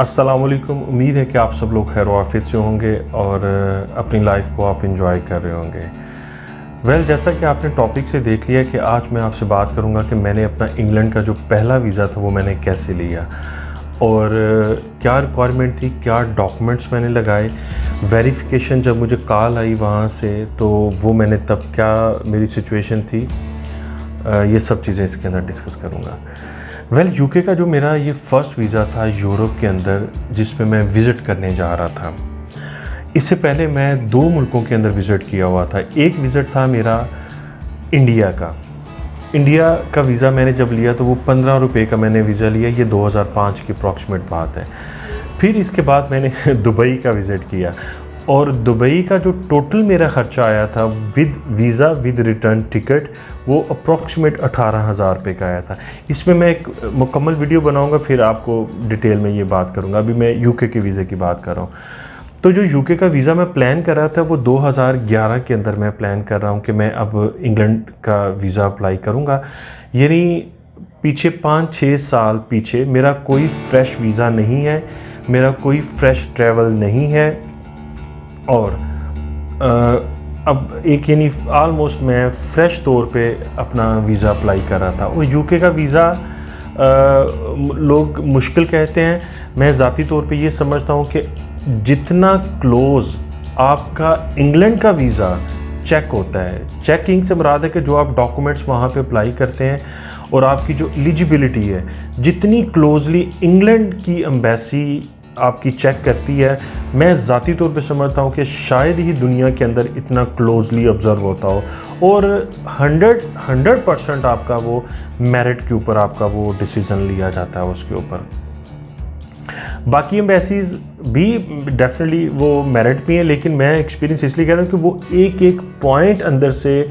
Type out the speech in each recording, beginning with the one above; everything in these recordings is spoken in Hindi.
अस्सलामुअलैकुम। उम्मीद है कि आप सब लोग खैर आफियत से होंगे और अपनी लाइफ को आप इंजॉय कर रहे होंगे। जैसा कि आपने टॉपिक से देख लिया कि आज मैं आपसे बात करूंगा कि मैंने अपना इंग्लैंड का जो पहला वीज़ा था वो मैंने कैसे लिया और क्या रिक्वायरमेंट थी, क्या डॉक्यूमेंट्स मैंने लगाए, वेरिफिकेशन जब मुझे कॉल आई वहाँ से तो वो मैंने तब क्या मेरी सिचुएशन थी, ये सब चीज़ें इसके अंदर डिस्कस करूँगा। यूके का जो मेरा ये फ़र्स्ट वीज़ा था यूरोप के अंदर जिसमें मैं विज़िट करने जा रहा था। इससे पहले मैं 2 मुल्कों के अंदर विज़िट किया हुआ था। एक विज़िट था मेरा इंडिया का। इंडिया का वीज़ा मैंने जब लिया तो वो 15 रुपये का मैंने वीज़ा लिया। ये 2005 की अप्रॉक्सीमेट बात है। फिर इसके बाद मैंने दुबई का विज़िट किया और दुबई का जो टोटल मेरा ख़र्चा आया था with visa with return ticket वो अप्रॉक्सीमेट 18,000 रुपये का आया था। इसमें मैं एक मुकम्मल वीडियो बनाऊंगा, फिर आपको डिटेल में ये बात करूंगा। अभी मैं यूके के वीज़े की बात कर रहा हूँ। तो जो यूके का वीज़ा मैं प्लान कर रहा था वो 2011 के अंदर मैं प्लान कर रहा हूँ कि मैं अब इंग्लैंड का वीज़ा अप्लाई करूँगा। यानी पीछे 5-6 साल पीछे मेरा कोई फ़्रेश वीज़ा नहीं है, मेरा कोई फ़्रेश ट्रैवल नहीं है और अब एक यानी आलमोस्ट मैं फ़्रेश तौर पे अपना वीज़ा अप्लाई कर रहा था। और यूके का वीज़ा लोग मुश्किल कहते हैं, मैं ज़ाती तौर पे ये समझता हूँ कि जितना क्लोज़ आपका इंग्लैंड का वीज़ा चेक होता है, चेकिंग से मुराद है कि जो आप डॉक्यूमेंट्स वहाँ पे अप्लाई करते हैं और आपकी जो एलिजिबिलिटी है, जितनी क्लोजली इंग्लैंड की एम्बेसी आपकी चेक करती है, मैं ज़ाती तौर पे समझता हूँ कि शायद ही दुनिया के अंदर इतना क्लोजली ऑब्ज़र्व होता हो और 100% आपका वो मेरिट के ऊपर आपका वो डिसीज़न लिया जाता है उसके ऊपर। बाकी एम्बेसीज़ भी डेफिनेटली वो मेरिट भी हैं, लेकिन मैं एक्सपीरियंस इसलिए कह रहा हूँ कि वो एक एक पॉइंट अंदर से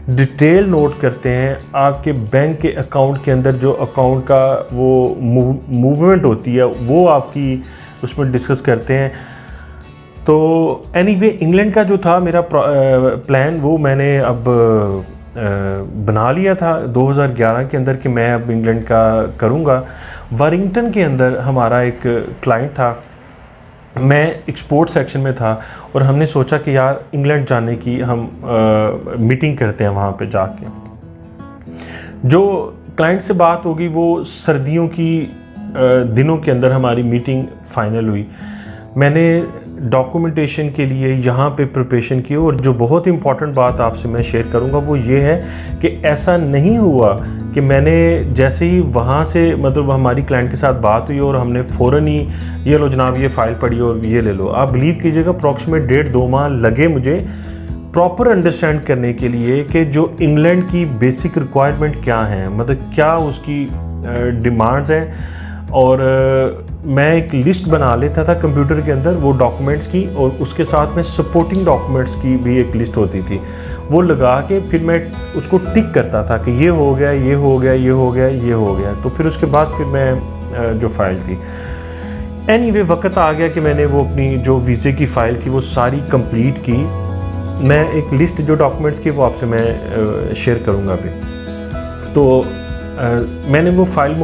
डिटेल नोट करते हैं। आपके बैंक के अकाउंट के अंदर जो अकाउंट का वो मूवमेंट होती है वो आपकी उसमें डिस्कस करते हैं। तो एनीवे इंग्लैंड का जो था मेरा प्लान वो मैंने अब बना लिया था 2011 के अंदर कि मैं अब इंग्लैंड का करूँगा। वारिंगटन के अंदर हमारा एक क्लाइंट था, मैं एक्सपोर्ट सेक्शन में था और हमने सोचा कि यार इंग्लैंड जाने की हम मीटिंग करते हैं वहाँ पे जाके। जो क्लाइंट से बात होगी वो सर्दियों की दिनों के अंदर हमारी मीटिंग फाइनल हुई। मैंने डॉक्यूमेंटेशन के लिए यहाँ पे प्रिपरेशन की और जो बहुत इंपॉर्टेंट बात आपसे मैं शेयर करूँगा वो ये है कि ऐसा नहीं हुआ कि मैंने जैसे ही वहाँ से मतलब हमारी क्लाइंट के साथ बात हुई और हमने फ़ौरन ही ये लो जनाब ये फ़ाइल पढ़ी और ये ले लो। आप बिलीव कीजिएगा अप्रॉक्सीमेट 1.5-2 माह लगे मुझे प्रॉपर अंडरस्टैंड करने के लिए कि जो इंग्लैंड की बेसिक रिक्वायरमेंट क्या हैं, मतलब क्या उसकी डिमांड्स हैं। और मैं एक लिस्ट बना लेता था कंप्यूटर के अंदर वो डॉक्यूमेंट्स की और उसके साथ में सपोर्टिंग डॉक्यूमेंट्स की भी एक लिस्ट होती थी। वो लगा के फिर मैं उसको टिक करता था कि ये हो गया, ये हो गया, ये हो गया, ये हो गया। तो फिर उसके बाद फिर मैं जो फ़ाइल थी एनीवे वक्त आ गया कि मैंने वो अपनी जो वीज़े की फ़ाइल थी वो सारी कंप्लीट की। मैं एक लिस्ट जो डॉक्यूमेंट्स की वो आपसे मैं शेयर करूँगा अभी। तो मैंने वो फ़ाइल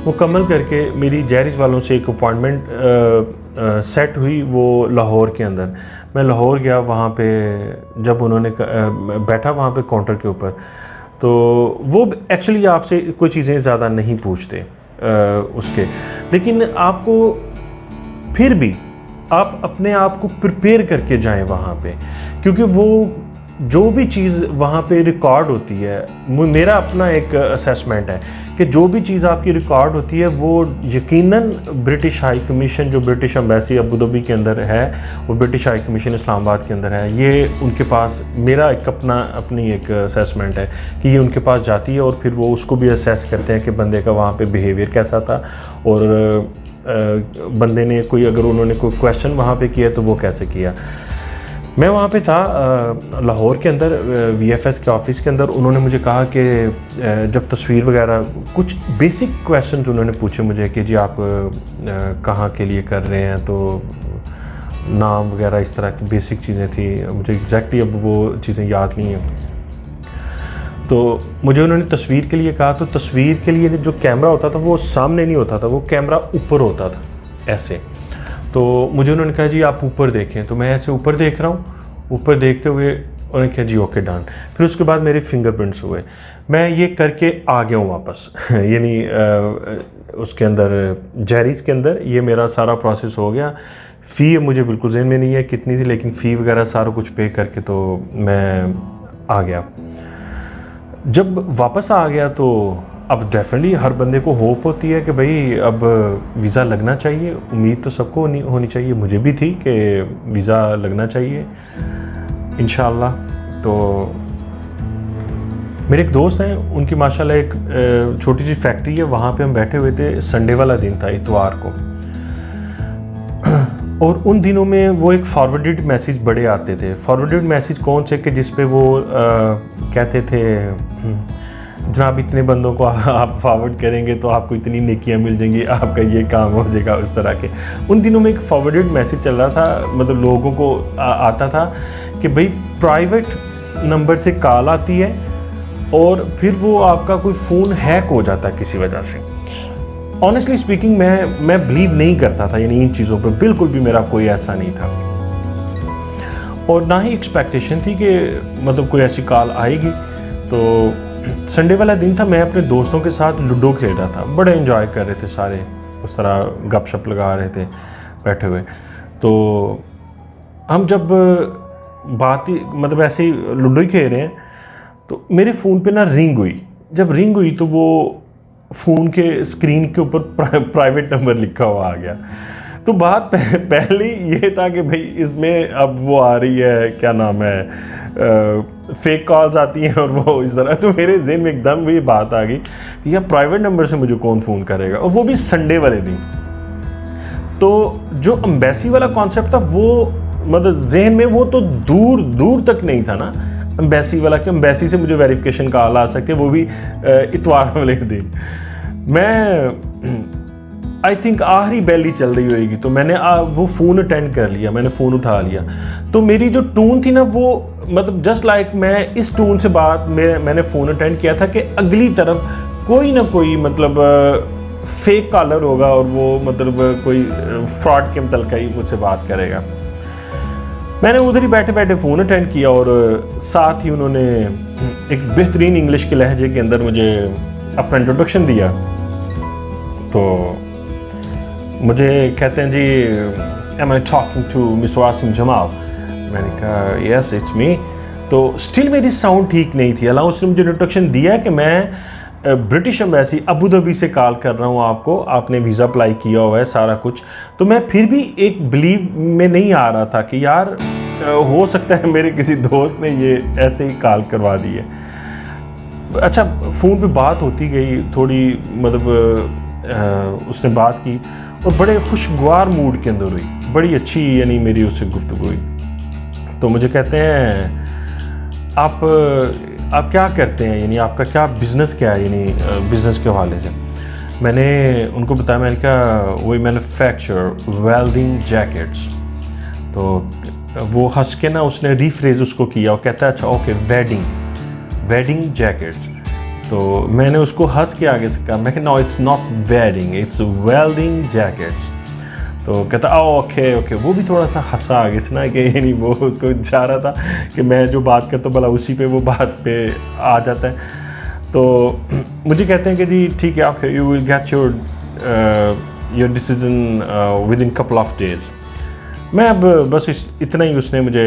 मुकम्मल करके मेरी जैरिज वालों से एक अपॉइंटमेंट सेट हुई वो लाहौर के अंदर। मैं लाहौर गया, वहाँ पे जब उन्होंने बैठा वहाँ पे काउंटर के ऊपर, तो वो एक्चुअली आपसे कोई चीज़ें ज़्यादा नहीं पूछते उसके, लेकिन आपको फिर भी आप अपने आप को प्रिपेयर करके जाएं वहाँ पे, क्योंकि वो जो भी चीज़ वहाँ पे रिकॉर्ड होती है, मेरा अपना एक असेसमेंट है कि जो भी चीज़ आपकी रिकॉर्ड होती है वो यकीनन ब्रिटिश हाई कमीशन जो ब्रिटिश एम्बेसी अबू धाबी के अंदर है, वो ब्रिटिश हाई कमीशन इस्लामाबाद के अंदर है, ये उनके पास मेरा एक अपनी एक असेसमेंट है कि ये उनके पास जाती है और फिर वो उसको भी असेस करते हैं कि बंदे का वहाँ पे बिहेवियर कैसा था और बंदे ने कोई अगर उन्होंने कोई क्वेश्चन वहाँ पे किया तो वो कैसे किया। मैं वहाँ पे था लाहौर के अंदर VFS के ऑफिस के अंदर। उन्होंने मुझे कहा कि जब तस्वीर वगैरह कुछ बेसिक क्वेश्चन उन्होंने पूछे मुझे कि जी आप कहाँ के लिए कर रहे हैं, तो नाम वगैरह इस तरह की बेसिक चीज़ें थी। मुझे एग्जैक्टली अब वो चीज़ें याद नहीं है। तो मुझे उन्होंने तस्वीर के लिए कहा, तो तस्वीर के लिए जो कैमरा होता था वो सामने नहीं होता था, वो कैमरा ऊपर होता था। ऐसे। तो मुझे उन्होंने कहा जी आप ऊपर देखें, तो मैं ऐसे ऊपर देख रहा हूँ, ऊपर देखते हुए उन्होंने कहा जी ओके डन। फिर उसके बाद मेरे फिंगरप्रिंट्स हुए, मैं ये करके आ गया हूँ वापस यानी उसके अंदर जहरीज के अंदर ये मेरा सारा प्रोसेस हो गया। फ़ी मुझे बिल्कुल ज़हन में नहीं है कितनी थी, लेकिन फ़ी वगैरह सारा कुछ पे करके तो मैं आ गया। जब वापस आ गया तो अब डेफिनेटली हर बंदे को होप होती है कि भाई अब वीज़ा लगना चाहिए, उम्मीद तो सबको होनी चाहिए, मुझे भी थी कि वीज़ा लगना चाहिए इंशाअल्लाह। तो मेरे एक दोस्त हैं, उनकी माशाल्लाह एक छोटी सी फैक्ट्री है, वहाँ पे हम बैठे हुए थे, संडे वाला दिन था, इतवार को। और उन दिनों में वो एक फॉरवर्डेड मैसेज बड़े आते थे। फॉरवर्डेड मैसेज कौन से कि जिस पे वो कहते थे जनाब इतने बंदों को आप फॉरवर्ड करेंगे तो आपको इतनी नेकियां मिल जाएंगी, आपका ये काम हो जाएगा, उस तरह के। उन दिनों में एक फॉरवर्डेड मैसेज चल रहा था, मतलब लोगों को आता था कि भाई प्राइवेट नंबर से कॉल आती है और फिर वो आपका कोई फ़ोन हैक हो जाता है किसी वजह से। ऑनेस्टली स्पीकिंग मैं बिलीव नहीं करता था यानी इन चीज़ों पे, बिल्कुल भी मेरा कोई ऐसा नहीं था और ना ही एक्सपेक्टेशन थी कि मतलब कोई ऐसी कॉल आएगी। तो संडे वाला दिन था, मैं अपने दोस्तों के साथ लूडो खेल रहा था, बड़े एंजॉय कर रहे थे सारे, उस तरह गपशप लगा रहे थे बैठे हुए। तो हम जब बात ही मतलब ऐसे ही लूडो ही खेल रहे हैं तो मेरे फ़ोन पे ना रिंग हुई। जब रिंग हुई तो वो फ़ोन के स्क्रीन के ऊपर प्राइवेट नंबर लिखा हुआ आ गया। तो बात पहले ये था कि भाई इसमें अब वो आ रही है, क्या नाम है, फेक कॉल्स आती हैं और वो इस तरह। तो मेरे ज़हन में एकदम ये बात आ गई कि यार प्राइवेट नंबर से मुझे कौन फ़ोन करेगा, और वो भी संडे वाले दिन। तो जो एम्बेसी वाला कॉन्सेप्ट था वो मतलब जहन में वो तो दूर दूर तक नहीं था ना एम्बेसी वाला, कि एम्बेसी से मुझे वेरिफिकेशन कॉल आ सकती है, वो भी इतवार वाले दिन। मैं आई थिंक आखिरी बेल ही चल रही होगी, तो मैंने वो फ़ोन अटेंड कर लिया, मैंने फ़ोन उठा लिया। तो मेरी जो टून थी ना वो मतलब जस्ट लाइक मैं इस टून से बात मैंने फ़ोन अटेंड किया था कि अगली तरफ कोई ना कोई मतलब फेक कॉलर होगा और वो मतलब कोई फ्रॉड के मुतल्लिक़ ही मुझसे बात करेगा। मैंने उधर ही बैठे बैठे फ़ोन अटेंड किया और साथ ही उन्होंने एक बेहतरीन इंग्लिश के लहजे के अंदर मुझे अपना इंट्रोडक्शन दिया। तो मुझे कहते हैं जी am I talking to mister Wasim Jamal. मैंने कहा यस इट्स मी। तो स्टिल मेरी साउंड ठीक नहीं थी। अल्लाह उसने मुझे इंट्रोडक्शन दिया कि मैं ब्रिटिश एम्बेसी अबू धाबी से कॉल कर रहा हूँ आपको, आपने वीज़ा अप्लाई किया हुआ है सारा कुछ। तो मैं फिर भी एक बिलीव में नहीं आ रहा था कि यार हो सकता है मेरे किसी दोस्त ने ये ऐसे ही कॉल करवा दी है। अच्छा फ़ोन पे बात होती गई थोड़ी, मतलब उसने बात की और बड़े खुशगवार मूड के अंदर हुई, बड़ी अच्छी यानी मेरी उससे गुफ्तगू हुई। तो मुझे कहते हैं आप क्या करते हैं, यानी आपका क्या बिज़नेस क्या है, यानी बिज़नेस के हवाले से। मैंने उनको बताया, मैंने कहा वही मैन्युफैक्चर वेल्डिंग जैकेट्स। तो वो हंस के ना उसने रीफ्रेज उसको किया और कहता है अच्छा ओके वेडिंग जैकेट्स। तो मैंने उसको हंस के आगे से कहा, मैं no it's not wedding it's welding jackets. तो कहता ओके। वो भी थोड़ा सा हंसा आगे से ना, कि यानी वो उसको चाह रहा था कि मैं जो बात करता हूँ भला उसी पे वो बात पे आ जाता है। तो मुझे कहते हैं कि जी ठीक है okay you will get your decision with in couple of days. मैं अब बस इतना ही उसने मुझे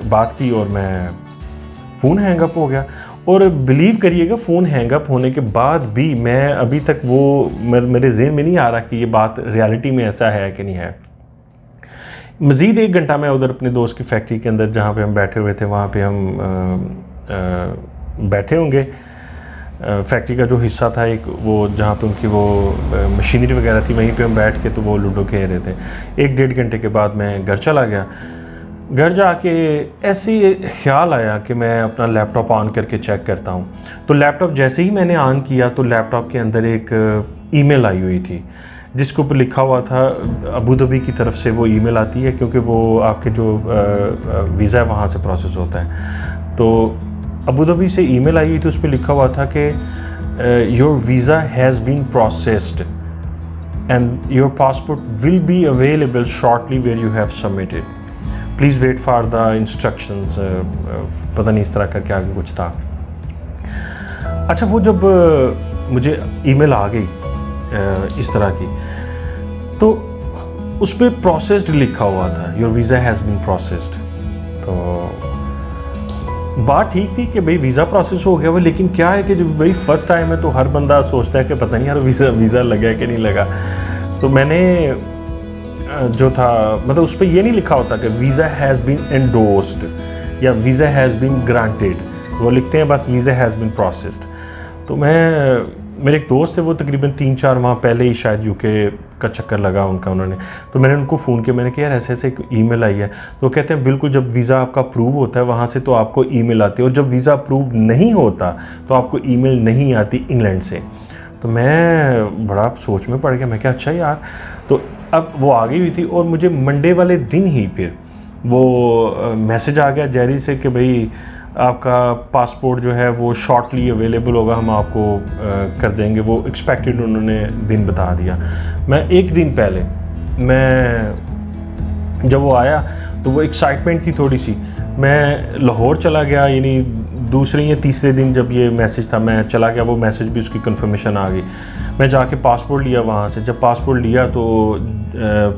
बात की और मैं फ़ोन हैंग अप हो गया। और बिलीव करिएगा फ़ोन हैंग अप होने के बाद भी मैं अभी तक वो मेरे ज़हन में नहीं आ रहा कि ये बात रियलिटी में ऐसा है कि नहीं है। मज़ीद 1 घंटा मैं उधर अपने दोस्त की फैक्ट्री के अंदर जहाँ पे हम बैठे हुए थे वहाँ पे हम बैठे होंगे। फैक्ट्री का जो हिस्सा था एक, वो जहाँ पे उनकी वो मशीनरी वगैरह थी, वहीं पे हम बैठ के तो वो लूडो खेल रहे थे। 1-1.5 घंटे के बाद मैं घर चला गया। घर जाके ऐसे ही ख्याल आया कि मैं अपना लैपटॉप ऑन करके चेक करता हूँ। तो लैपटॉप जैसे ही मैंने ऑन किया तो लैपटॉप के अंदर एक ईमेल आई हुई थी जिसके ऊपर लिखा हुआ था अबू धाबी की तरफ से वो ईमेल आती है, क्योंकि वो आपके जो वीज़ा है वहाँ से प्रोसेस होता है। तो अबू धाबी से ईमेल आई हुई थी, उस पर लिखा हुआ था कि your visa has been processed. and your passport will be available shortly where you have submitted. Please wait for the instructions. पता नहीं इस तरह करके आगे कुछ था। अच्छा, वो जब मुझे ईमेल आ गई इस तरह की, तो उस पर प्रोसेस्ड लिखा हुआ था, your visa has been processed. तो बात ठीक थी कि भाई वीज़ा प्रोसेस हो गया वो, लेकिन क्या है कि जब भाई फर्स्ट टाइम है तो हर बंदा सोचता है कि पता नहीं यार वीज़ा लगा है कि नहीं लगा। तो मैंने जो था, मतलब उस पर ये नहीं लिखा होता कि वीज़ा हैज़ बीन एंडोर्स्ड या वीज़ा हैज़ बीन ग्रांटेड, वो लिखते हैं बस वीज़ा हैज़ बीन प्रोसेस्ड। तो मेरे एक दोस्त थे, वो तकरीबन 3-4 माह पहले ही शायद यूके का चक्कर लगा उन्होंने, तो मैंने उनको फ़ोन किया, मैंने कहा यार ऐसे ऐसे एक ईमेल आई है। तो कहते हैं बिल्कुल, जब वीज़ा आपका अप्रूव होता है वहाँ से तो आपको ईमेल आती है, और जब वीज़ा अप्रूव नहीं होता तो आपको ईमेल नहीं आती इंग्लैंड से। तो मैं बड़ा सोच में पड़ गया, मैं क्या अच्छा यार। तो अब वो आ गई हुई थी, और मुझे मंडे वाले दिन ही फिर वो मैसेज आ गया जेरी से कि भाई आपका पासपोर्ट जो है वो शॉर्टली अवेलेबल होगा, हम आपको कर देंगे। वो एक्सपेक्टेड उन्होंने दिन बता दिया। मैं एक दिन पहले, मैं जब वो आया तो वो एक्साइटमेंट थी थोड़ी सी, मैं लाहौर चला गया, यानी दूसरे या तीसरे दिन जब ये मैसेज था मैं चला गया, वो मैसेज भी उसकी कंफर्मेशन आ गई। मैं जाके पासपोर्ट लिया वहाँ से, जब पासपोर्ट लिया तो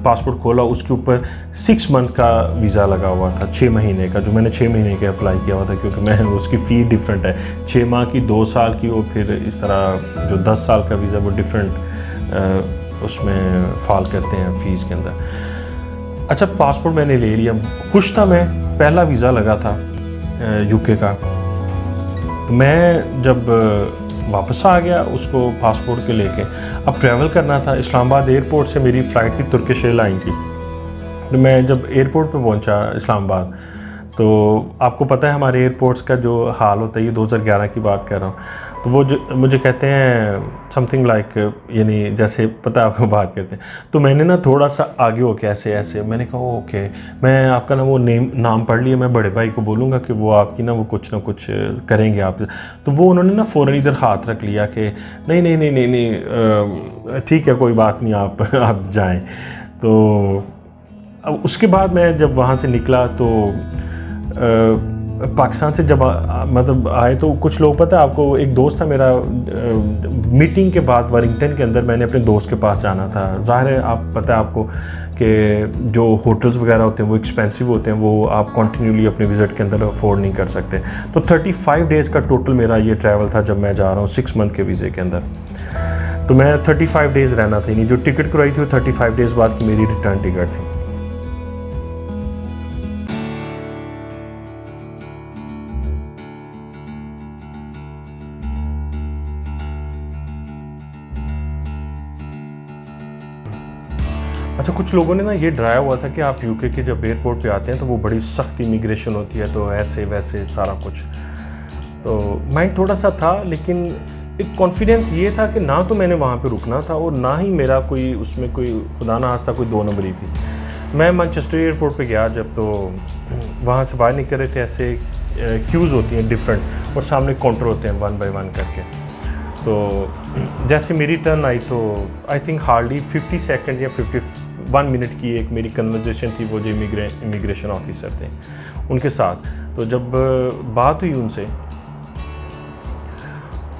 पासपोर्ट खोला, उसके ऊपर 6 मंथ का वीज़ा लगा हुआ था, 6 महीने का, जो मैंने 6 महीने का अप्लाई किया हुआ था, क्योंकि मैं उसकी फ़ी डिफरेंट है, 6 माह की, 2 साल की, और फिर इस तरह जो 10 साल का वीज़ा वो डिफरेंट उसमें फॉल करते हैं फ़ीस के अंदर। अच्छा, पासपोर्ट मैंने ले लिया, खुश था मैं, पहला वीज़ा लगा था यूके का। तो मैं जब वापस आ गया उसको पासपोर्ट के लेके, अब ट्रैवल करना था, इस्लामाबाद एयरपोर्ट से मेरी फ़्लाइट थी तुर्किश एयरलाइन की। तो मैं जब एयरपोर्ट पे पहुंचा इस्लामाबाद, तो आपको पता है हमारे एयरपोर्ट्स का जो हाल होता है, ये 2011 की बात कर रहा हूँ। तो वो जो मुझे कहते हैं समथिंग लाइक, यानी जैसे पता है आपको बात करते हैं, तो मैंने ना थोड़ा सा आगे हो के ऐसे मैंने कहा ओके, मैं आपका ना वो नाम पढ़ लिया, मैं बड़े भाई को बोलूँगा कि वो आपकी ना वो कुछ ना कुछ करेंगे आप। तो वो उन्होंने ना फ़ौरन इधर हाथ रख लिया कि नहीं नहीं नहीं नहीं नहीं, ठीक है कोई बात नहीं, आप जाएँ। तो अब उसके बाद मैं जब वहाँ से निकला तो पाकिस्तान से जब मतलब आए, तो कुछ लोग, पता है आपको, एक दोस्त था मेरा, मीटिंग के बाद वारिंगटन के अंदर मैंने अपने दोस्त के पास जाना था। ज़ाहिर है आप पता है आपको कि जो होटल्स वगैरह होते हैं वो एक्सपेंसिव होते हैं, वो आप कंटिन्यूली अपने विज़िट के अंदर अफोर्ड नहीं कर सकते। तो 35 डेज़ का टोटल मेरा ये ट्रैवल था जब मैं जा रहा हूँ 6 मंथ के वीज़े के अंदर। तो मैं 35 डेज़ रहना था, यानी जो टिकट करवाई थी वो 35 डेज़ बाद की मेरी रिटर्न टिकट थी। अच्छा, कुछ लोगों ने ना ये डराया हुआ था कि आप यूके के जब एयरपोर्ट पे आते हैं तो वो बड़ी सख्त इमिग्रेशन होती है, तो ऐसे वैसे सारा कुछ। तो माइंड थोड़ा सा था, लेकिन एक कॉन्फिडेंस ये था कि ना तो मैंने वहाँ पे रुकना था और ना ही मेरा कोई उसमें कोई खुदा ना खास्ता कोई 2 नंबरी थी। मैं मैनचेस्टर एयरपोर्ट पे गया जब, तो वहाँ से बाहर निकल रहे थे, ऐसे क्यूज़ होती हैं डिफरेंट, और सामने काउंटर होते हैं 1 बाय 1 करके। तो जैसे मेरी टर्न आई तो आई थिंक हार्डली 50 सेकेंड या 51 मिनट की एक मेरी कन्वर्जेशन थी वो जो इमिग्रेशन ऑफिसर थे उनके साथ। तो जब बात हुई उनसे,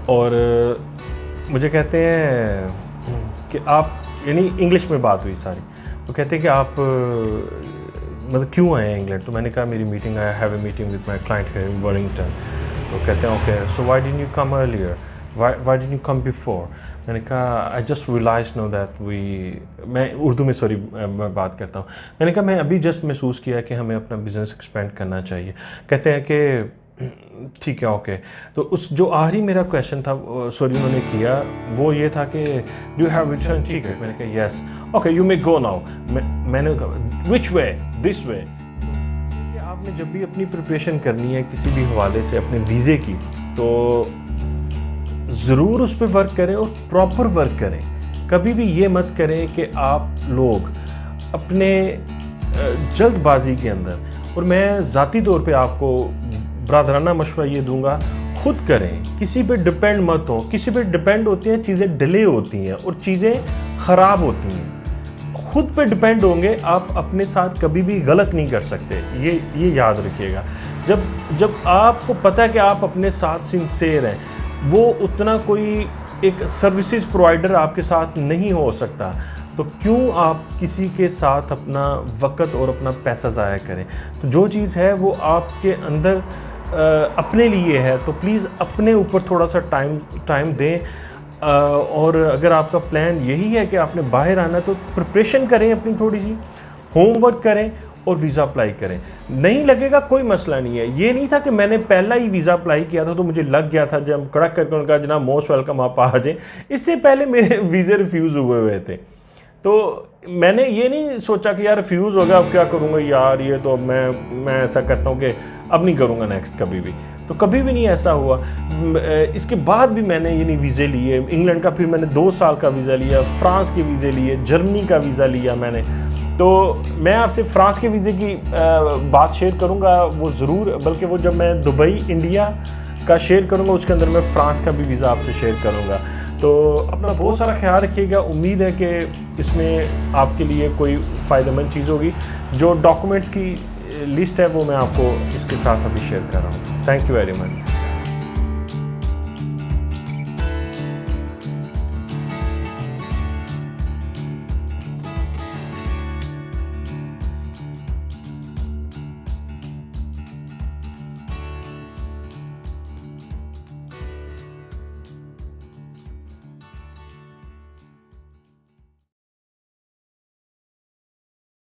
और मुझे कहते हैं कि आप, यानी इंग्लिश में बात हुई सारी, तो कहते हैं कि आप मतलब क्यों आए हैं इंग्लैंड। तो मैंने कहा मेरी meeting, I have a meeting with my client here in Warrington. तो कहते हैं okay, so why didn't you come earlier, why didn't you come before. मैंने कहा I just realize no that we, मैं उर्दू में सॉरी मैं बात करता हूँ, मैंने कहा मैं अभी जस्ट महसूस किया कि हमें अपना बिज़नेस एक्सपेंड करना चाहिए। कहते हैं कि ठीक है ओके। तो उस जो आखिरी मेरा क्वेश्चन था सॉरी उन्होंने किया, वो ये था कि do you have return ticket. मैंने कहा yes, okay you may go now. मैंने कहा विच वे, दिस वे। आपने जब भी अपनी प्रिपरेशन करनी है किसी भी हवाले से अपने वीज़े की, तो ज़रूर उस पर वर्क करें और प्रॉपर वर्क करें। कभी भी ये मत करें कि आप लोग अपने जल्दबाजी के अंदर, और मैं ज़ाती तौर पे आपको ब्रादराना मशवरा ये दूंगा, खुद करें, किसी पे डिपेंड मत हो। किसी पे डिपेंड होती हैं चीज़ें, डिले होती हैं और चीज़ें ख़राब होती हैं। खुद पे डिपेंड होंगे, आप अपने साथ कभी भी गलत नहीं कर सकते, ये याद रखिएगा। जब आपको पता है कि आप अपने साथ सिंसेयर हैं, वो उतना कोई एक सर्विसेज प्रोवाइडर आपके साथ नहीं हो सकता, तो क्यों आप किसी के साथ अपना वक़्त और अपना पैसा ज़ाया करें। तो जो चीज़ है वो आपके अंदर अपने लिए है, तो प्लीज़ अपने ऊपर थोड़ा सा टाइम दें। और अगर आपका प्लान यही है कि आपने बाहर आना, तो प्रिपरेशन करें अपनी थोड़ी सी, होमवर्क करें और वीज़ा अप्लाई करें। नहीं लगेगा कोई मसला नहीं है। ये नहीं था कि मैंने पहला ही वीज़ा अप्लाई किया था तो मुझे लग गया था, जब कड़क करके उनका जनाब मोस्ट वेलकम आप आ जाएं। इससे पहले मेरे वीज़े रिफ्यूज़ हुए थे, तो मैंने ये नहीं सोचा कि यार रिफ्यूज़ हो गया अब क्या करूँगा यार, ये तो मैं ऐसा कहता हूँ कि अब नहीं करूँगा नेक्स्ट कभी भी, तो कभी भी नहीं ऐसा हुआ। इसके बाद भी मैंने ये नहीं वीज़े लिए इंग्लैंड का, फिर मैंने 2 साल का वीज़ा लिया, फ्रांस के वीज़े लिए, जर्मनी का वीज़ा लिया मैंने। तो मैं आपसे फ्रांस के वीज़े की बात शेयर करूँगा वो ज़रूर, बल्कि वो जब मैं दुबई इंडिया का शेयर करूँगा उसके अंदर मैं फ़्रांस का भी वीज़ा आपसे शेयर करूँगा। तो अपना बहुत सारा ख्याल रखिएगा। उम्मीद है कि इसमें आपके लिए कोई फ़ायदेमंद चीज़ होगी। जो डॉक्यूमेंट्स की लिस्ट है वो मैं आपको इसके साथ अभी शेयर कर रहा हूँ। Thank you very much.